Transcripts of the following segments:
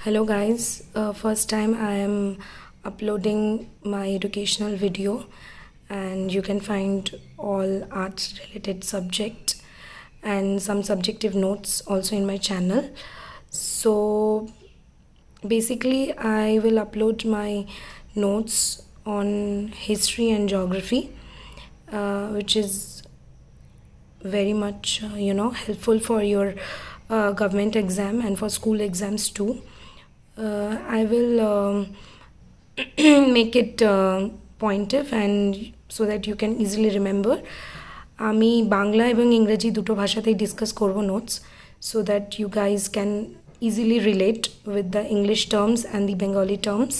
Hello guys, first time I am uploading my educational video, and you can find all arts related subject and some subjective notes also in my channel. So basically I will upload my notes on history and geography, which is very much helpful for your government exam and for school exams too. I will make it pointive and so that you can easily remember. আমি বাংলা এবং ইংরেজি দুটো ভাষাতেই discuss করব notes, so that you guys can easily relate with the English terms and the Bengali terms.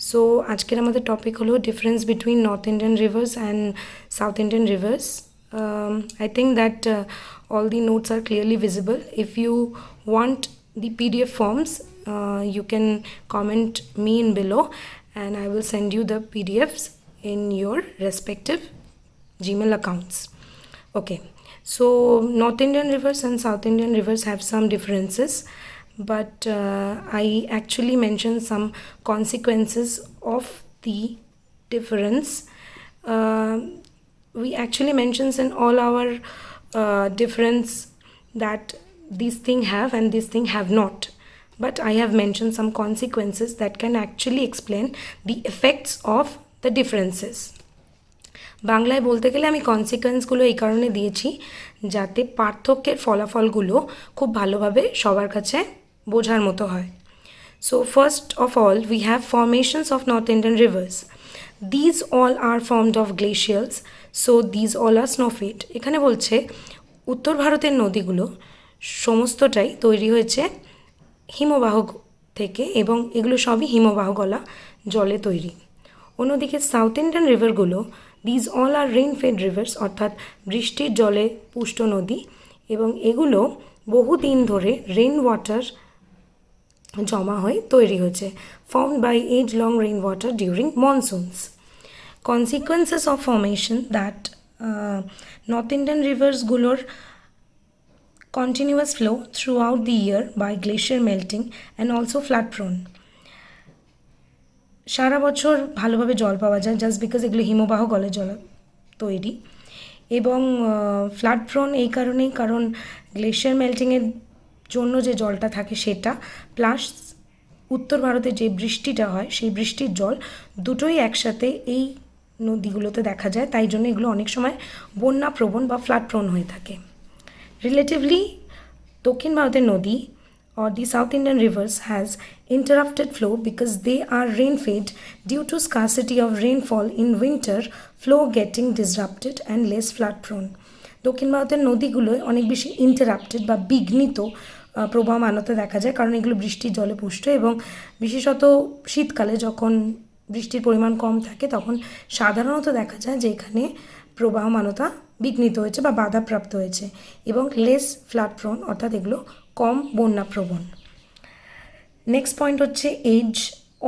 So আজকের আমাদের topic হলো difference between north Indian rivers and south Indian rivers. I think that all the notes are clearly visible. If you want the PDF forms, you can comment me in below and I will send you the PDFs in your respective Gmail accounts. Okay, so North Indian rivers and South Indian rivers have some differences, but I actually mentioned some consequences of the difference. We actually mentions in all our difference that this thing have and this thing have not, but I have mentioned some consequences that can actually explain the effects of the differences. বাংলায় বলতে গেলে আমি কনসিকোয়েন্সগুলো এই কারণে দিয়েছি যাতে পার্থক্যের ফলাফলগুলো খুব ভালোভাবে সবার কাছে বোঝার মতো হয়. So first of all we have formations of north Indian rivers. These all are formed of glacials, so these all are snowfed. এখানে বলছে উত্তর ভারতের নদীগুলো সমস্তটাই তৈরি হয়েছে হিমবাহ থেকে এবং এগুলো সবই হিমবাহ গলা জলে তৈরি. অন্যদিকে সাউথ ইন্ডিয়ান রিভারগুলো, these all are rain fed rivers, অর্থাৎ বৃষ্টির জলে পুষ্ট নদী, এবং এগুলো বহুদিন ধরে রেইন ওয়াটার জমা হয়ে তৈরি হয়েছে, formed by as long rain water during monsoons. Consequences of formation that north Indian রিভার্সগুলোর continuous flow throughout the year by glacier melting and also flood prone. সারা বছর ভালোভাবে জল পাওয়া যায় জাস্ট বিকজ এগুলো হিমবাহ গলে জল তৈরি, এবং ফ্লাড প্রোন এই কারণেই কারণ গ্লেশিয়ার মেল্টিংয়ের জন্য যে জলটা থাকে সেটা, প্লাস উত্তর ভারতে যে বৃষ্টিটা হয় সেই বৃষ্টির জল দুটোই একসাথে এই নদীগুলোতে দেখা যায়, তাই জন্য এগুলো অনেক সময় বন্যা প্রবণ বা ফ্লাড প্রোন হয়ে থাকে. Relatively, দক্ষিণ ভারতের নদী or the South Indian rivers has interrupted flow because they are rain-fed due to scarcity of rainfall in winter, flow getting disrupted and less flood-prone. দক্ষিণ ভারতের নদীগুলোয় অনেক বেশি ইন্টারাপ্টেড বা বিঘ্নিত প্রবাহমানতা দেখা যায় কারণ এগুলো বৃষ্টির জলে পুষ্ট, এবং বিশেষত শীতকালে যখন বৃষ্টির পরিমাণ কম থাকে তখন সাধারণত দেখা যায় যে এখানে প্রবাহমানতা বিঘ্নিত হয়েছে বা বাধাপ্রাপ্ত হয়েছে, এবং লেস ফ্লাড প্রোন অর্থাৎ এগুলো কম বন্যাপ্রবণ. নেক্সট পয়েন্ট হচ্ছে age.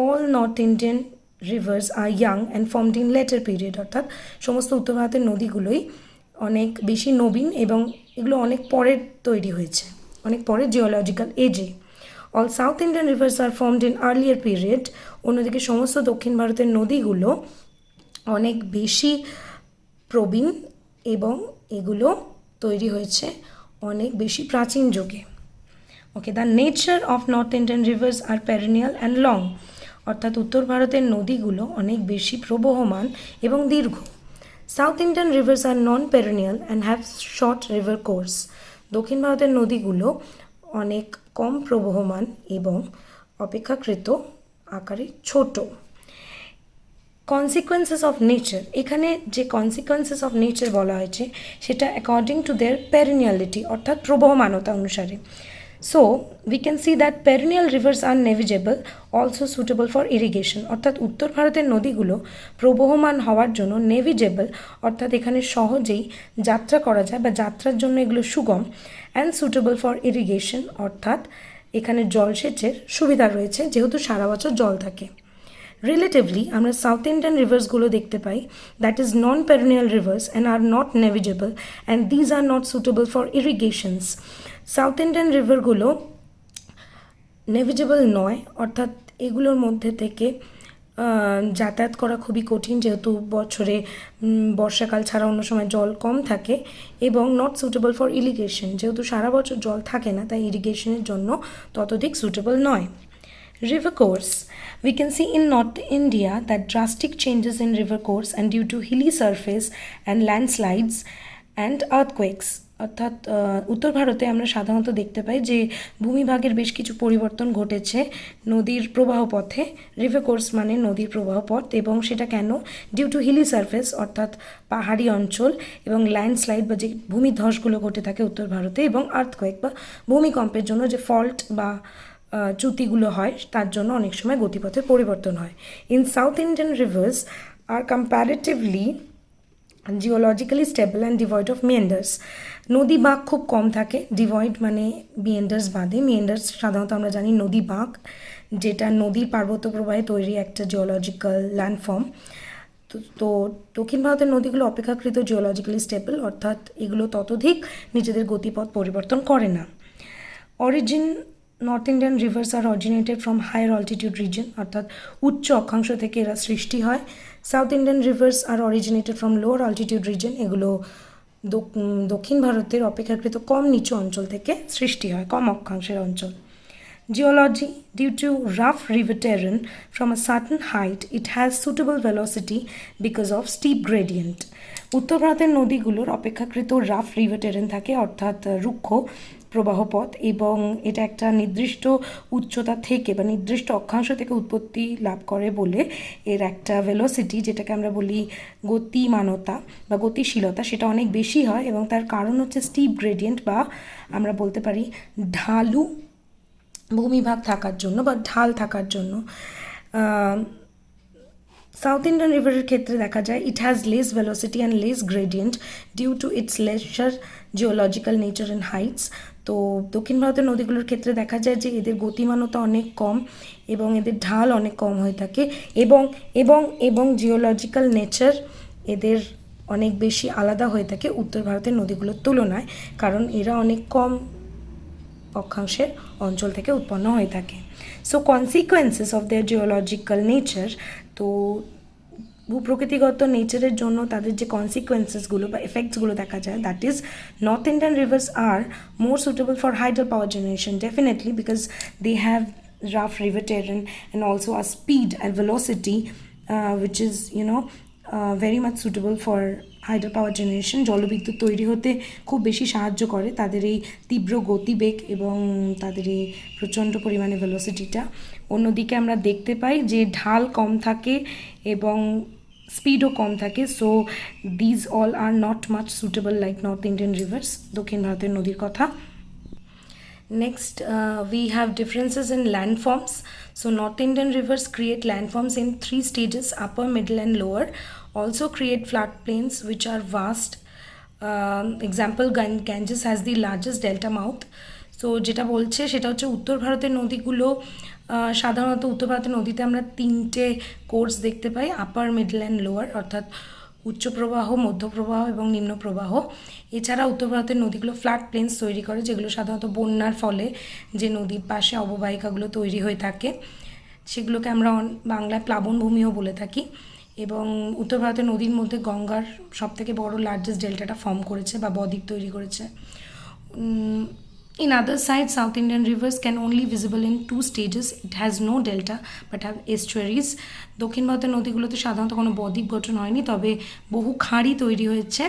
All north Indian rivers are young and formed in later period, অর্থাৎ সমস্ত উত্তর ভারতের নদীগুলোই অনেক বেশি নবীন এবং এগুলো অনেক পরের তৈরি হয়েছে, অনেক পরের জিওলজিক্যাল এজে. All south Indian rivers are formed in earlier period. অন্যদিকে সমস্ত দক্ষিণ ভারতের নদীগুলো অনেক বেশি প্রবীণ এবং এগুলো তৈরি হয়েছে অনেক বেশি প্রাচীন যুগে. Okay, the nature of north Indian rivers are perennial and long, অর্থাৎ উত্তর ভারতের নদীগুলো অনেক বেশি প্রবহমান এবং দীর্ঘ. South Indian rivers are non perennial and have short river course. দক্ষিণ ভারতের নদীগুলো অনেক কম প্রবহমান এবং অপেক্ষাকৃত আকারে ছোট. কনসিকোয়েন্সেস অফ নেচার, এখানে যে কনসিকোয়েন্সেস অফ নেচার বলা হয়েছে সেটা অ্যাকর্ডিং টু দেয়ার পেরিনিয়ালিটি অর্থাৎ প্রবহমানতা অনুসারে. So we can see that perennial rivers are navigable, also suitable for irrigation, অর্থাৎ উত্তর ভারতের নদীগুলো প্রবহমান হওয়ার জন্য নেভিজেবল, অর্থাৎ এখানে সহজেই যাত্রা করা যায় বা যাত্রার জন্য এগুলো সুগম, অ্যান্ড সুটেবল ফর ইরিগেশন, অর্থাৎ এখানে জলসেচের সুবিধা রয়েছে যেহেতু সারা বছর জল থাকে. রিলেটিভলি আমরা সাউথ ইন্ডিয়ান রিভার্সগুলো দেখতে পাই that is non perennial rivers and are not navigable and these are not suitable for irrigations. South Indian রিভারগুলো নেভিজেবল নয়, অর্থাৎ এগুলোর মধ্যে থেকে যাতায়াত করা খুবই কঠিন, যেহেতু বছরে বর্ষাকাল ছাড়া অন্য সময় জল কম থাকে, এবং নট সুটেবল ফর ইরিগেশন, যেহেতু সারা বছর জল থাকে না তাই ইরিগেশনের জন্য ততোধিক সুটেবল নয়। River course. We can see in North India that drastic changes in river course and due to hilly surface and landslides and earthquakes. অর্থাৎ উত্তর ভারতে আমরা সাধারণত দেখতে পাই যে ভূমিভাগের বেশ কিছু পরিবর্তন ঘটেছে নদীর প্রবাহ পথে। রিভার কোর্স মানে নদীর প্রবাহ পথ, এবং সেটা কেন? ডিউ টু হিলি সারফেস অর্থাৎ পাহাড়ি অঞ্চল, এবং ল্যান্ডস্লাইড বা যে ভূমিধসগুলো ঘটে থাকে উত্তর ভারতে, এবং আর্থকোয়েক বা ভূমিকম্পের জন্য যে ফল্ট বা চ্যুতিগুলো হয় তার জন্য অনেক সময় গতিপথের পরিবর্তন হয়। In south Indian rivers are comparatively geologically stable and devoid of meanders. নদী বাঁক খুব কম থাকে, ডিভয়েড মানে মেন্ডার্স বাদে। মেন্ডার্স সাধারণত আমরা জানি নদী বাঁক, যেটা নদীর পার্বত্য প্রবাহে তৈরি একটা জিওলজিক্যাল ল্যান্ডফর্ম। তো দক্ষিণ ভারতের নদীগুলো অপেক্ষাকৃত জিওলজিক্যালি স্টেবল, অর্থাৎ এগুলো ততোধিক নিজেদের গতিপথ পরিবর্তন করে না। Origin north Indian rivers are originated from higher altitude region, অর্থাৎ উচ্চ অক্ষাংশ থেকে এরা সৃষ্টি হয়। South Indian rivers are originated from lower altitude region, এগুলো দক্ষিণ ভারতের অপেক্ষাকৃত কম নিচু অঞ্চল থেকে সৃষ্টি হয়, কম অক্ষাংশের অঞ্চল। Geology. Due to rough river terrain from a certain height, it has suitable velocity because of steep gradient. উত্তর ভারতের নদীগুলোর অপেক্ষাকৃত রাফ রিভার টেরেন থাকে, অর্থাৎ রুক্ষ প্রবাহপথ, এবং এটা একটা নির্দিষ্ট উচ্চতা থেকে বা নির্দিষ্ট অক্ষাংশ থেকে উৎপত্তি লাভ করে বলে এর একটা ভেলোসিটি, যেটাকে আমরা বলি গতিমানতা বা গতিশীলতা, সেটা অনেক বেশি হয়। এবং তার কারণ হচ্ছে স্টিপ গ্রেডিয়েন্ট, বা আমরা বলতে পারি ঢালু ভূমিভাগ থাকার জন্য বা ঢাল থাকার জন্য। সাউথ ইন্ডিয়ান রিভারের ক্ষেত্রে দেখা যায় it has less velocity and less gradient due to its lesser geological nature and heights. তো দক্ষিণ ভারতের নদীগুলোর ক্ষেত্রে দেখা যায় যে এদের গতিমানতা অনেক কম এবং এদের ঢাল অনেক কম হয়ে থাকে, এবং এবং এবং জিওলজিক্যাল নেচার এদের অনেক বেশি আলাদা হয়ে থাকে উত্তর ভারতের নদীগুলোর তুলনায়, কারণ এরা অনেক কম অক্ষাংশের অঞ্চল থেকে উৎপন্ন হয়ে থাকে। So consequences of their geological nature, তো ভূপ্রকৃতিগত নেচারের জন্য তাদের যে কনসিকোয়েন্সেসগুলো বা এফেক্টসগুলো দেখা যায়, that is north Indian rivers are more suitable for hydro power generation definitely because they have rough river terrain and also a speed and velocity which is very much suitable for hydro power generation. জলবিদ্যুৎ তৈরি হতে খুব বেশি সাহায্য করে তাদের এই তীব্র গতিবেগ এবং তাদের এই প্রচণ্ড পরিমাণে ভেলোসিটিটা। অন্যদিকে আমরা দেখতে পাই যে ঢাল কম থাকে এবং স্পিডও কম থাকে। So these all are not much suitable like north Indian rivers, দক্ষিণ ভারতের নদীর কথা। Next, we have differences in landforms. So North Indian rivers create landforms in 3 stages: upper, middle and lower. Also create floodplains which are vast. Example, Ganges has the largest delta mouth. So যেটা বলছে সেটা হচ্ছে উত্তর ভারতের নদীগুলো সাধারণত উত্তর ভারতের নদীতে আমরা 3টে কোর্স দেখতে পাই: আপার, মিডল অ্যান্ড লোয়ার, অর্থাৎ উচ্চ প্রবাহ, মধ্য প্রবাহ এবং নিম্ন প্রবাহ। এছাড়া উত্তর ভারতের নদীগুলো ফ্ল্যাট প্লেন্স তৈরি করে, যেগুলো সাধারণত বন্যার ফলে যে নদীর পাশে অববাহিকাগুলো তৈরি হয়ে থাকে সেগুলোকে আমরা বাংলায় প্লাবনভূমিও বলে থাকি। এবং উত্তর ভারতের নদীর মধ্যে গঙ্গার সবথেকে বড় লার্জেস্ট ডেল্টাটা ফর্ম করেছে বা বদ্বীপ তৈরি করেছে। In other side, South Indian rivers can only visible in 2 stages. It has no delta but have estuaries. দক্ষিণ ভারতের নদীগুলোতে সাধারণত কোনো বদ্বীপ গঠন হয়নি, তবে বহু খাঁড়ি তৈরি হয়েছে,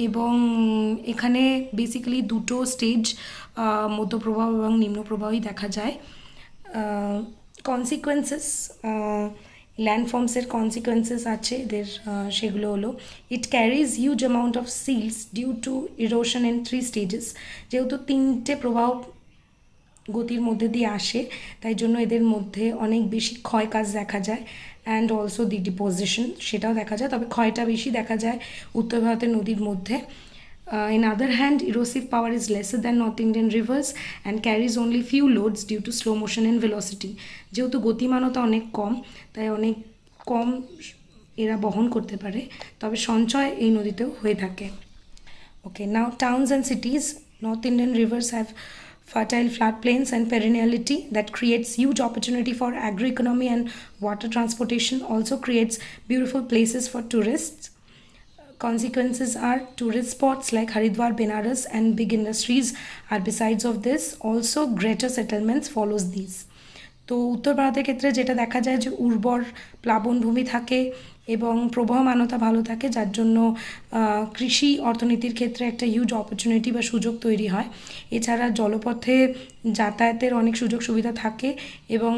এবং এখানে বেসিক্যালি 2টো স্টেজ মধ্যপ্রবাহ এবং নিম্নপ্রবাহই দেখা যায়। কনসিকোয়েন্সেস, ল্যান্ডফর্মসের কনসিকোয়েন্সেস আছে এদের, সেগুলো হলো it carries huge amount of silts due to erosion in 3 stages. যেহেতু 3টে প্রবাহ গতির মধ্যে দিয়ে আসে তাই জন্য এদের মধ্যে অনেক বেশি ক্ষয় কাজ দেখা যায়, অ্যান্ড অলসো দি ডিপোজিশন সেটাও দেখা যায়, তবে ক্ষয়টা বেশি দেখা যায় উত্তর ভারতের নদীর মধ্যে। In other hand, erosive power is lesser than North Indian rivers and carries only few loads due to slow motion and velocity. যেহেতু গতিমানতা অনেক কম তাই অনেক কম এরা বহন করতে পারে, তবে সঞ্চয় এই নদীতেও হয়ে থাকে। Okay, now towns and cities. North Indian rivers have fertile floodplains and perenniality that creates huge opportunity for agri-economy, and water transportation also creates beautiful places for tourists. Consequences are tourist spots like Haridwar, Benares and big industries are besides of this. Also greater settlements follows these. তো উত্তর ভারতের ক্ষেত্রে যেটা দেখা যায় যে উর্বর প্লাবনভূমি থাকে এবং প্রবাহমানতা ভালো থাকে, যার জন্য কৃষি অর্থনীতির ক্ষেত্রে একটা হিউজ অপরচুনিটি বা সুযোগ তৈরি হয়। এছাড়া জলপথে যাতায়াতের অনেক সুযোগ সুবিধা থাকে এবং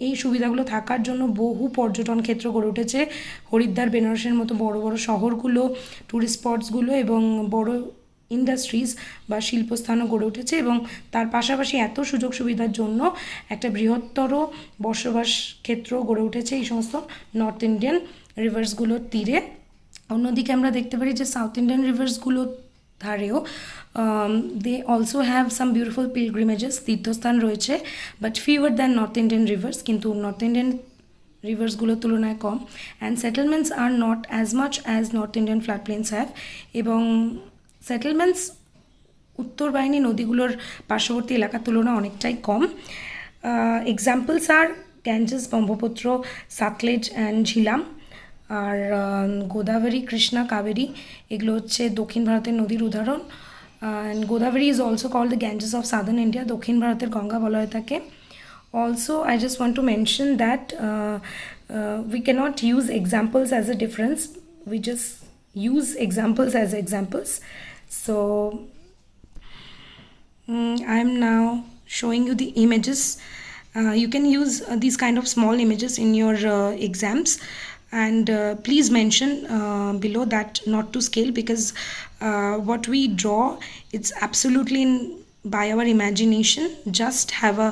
এই সুবিধাগুলো থাকার জন্য বহু পর্যটন ক্ষেত্র গড়ে উঠেছে। হরিদ্বার, বেনারসের মতো বড় বড় শহরগুলো, ট্যুরিস্ট স্পটসগুলো এবং বড় ইন্ডাস্ট্রিজ বা শিল্পস্থানও গড়ে উঠেছে এবং তার পাশাপাশি এত সুযোগ সুবিধার জন্য একটা বৃহত্তর বসবাস ক্ষেত্র গড়ে উঠেছে এই সমস্ত নর্থ ইন্ডিয়ান রিভার্সগুলোর তীরে। অন্যদিকে আমরা দেখতে পারি যে সাউথ ইন্ডিয়ান রিভার্সগুলোর ধারেও they also have some beautiful pilgrimages, তীর্থস্থান রয়েছে, but fewer than north Indian rivers, কিন্তু নর্থ ইন্ডিয়ান রিভার্সগুলোর তুলনায় কম। And settlements are not as much as north Indian flat plains have, এবং সেটেলমেন্টস উত্তর বাহিনী নদীগুলোর পার্শ্ববর্তী এলাকার তুলনায় অনেকটাই কম। Examples are Ganges, Brahmaputra, Sutlej and Jhelum. আর গোদাবরী, কৃষ্ণা, কাবেরী এগুলো হচ্ছে দক্ষিণ ভারতের নদীর উদাহরণ। And Godavari is also called the Ganges of southern India, দক্ষিণ ভারতের গঙ্গা বলা হয়ে থাকে। Also, I just want to mention that we cannot use examples as a difference. We just use examples as examples. So, I'm now showing you the images. You can use these kind of small images in your exams, and please mention below that not to scale, because what we draw, it's absolutely by our imagination. Just have a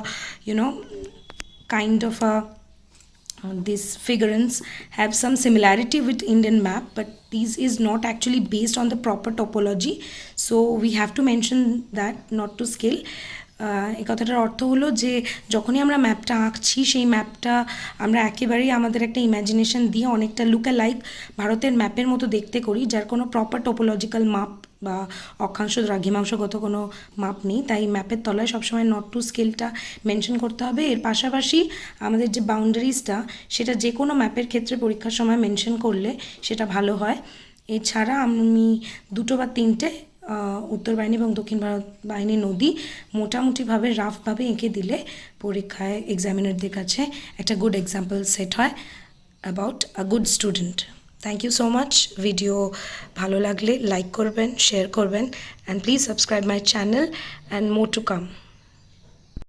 kind of a these figurines have some similarity with Indian map, but this is not actually based on the proper topology, so we have to mention that not to scale. এই কথাটার অর্থ হলো যে যখনই আমরা ম্যাপটা আঁকছি সেই ম্যাপটা আমরা একেবারেই আমাদের একটা ইমাজিনেশন দিয়ে অনেকটা লুকালাইক ভারতের ম্যাপের মতো দেখতে করি, যার কোনো প্রপার টোপোলজিক্যাল মাপ বা অক্ষাংশ দ্রাঘিমাংশগত কোনো মাপ নেই। তাই ম্যাপের তলায় সবসময় নট টু স্কেলটা মেনশন করতে হবে। এর পাশাপাশি আমাদের যে বাউন্ডারিজটা, সেটা যে কোনো ম্যাপের ক্ষেত্রে পরীক্ষার সময় মেনশন করলে সেটা ভালো হয়। এছাড়া আমি দুটো বা তিনটে উত্তর বাহিনী এবং দক্ষিণ ভারত বাহিনী নদী মোটামুটিভাবে রাফভাবে এঁকে দিলে পরীক্ষায় এক্সামিনারদের কাছে একটা গুড এক্সাম্পল সেট হয় about a good student. Thank you so much. Video ভালো লাগলে লাইক করবেন, শেয়ার করবেন, and please subscribe my channel, and more to come.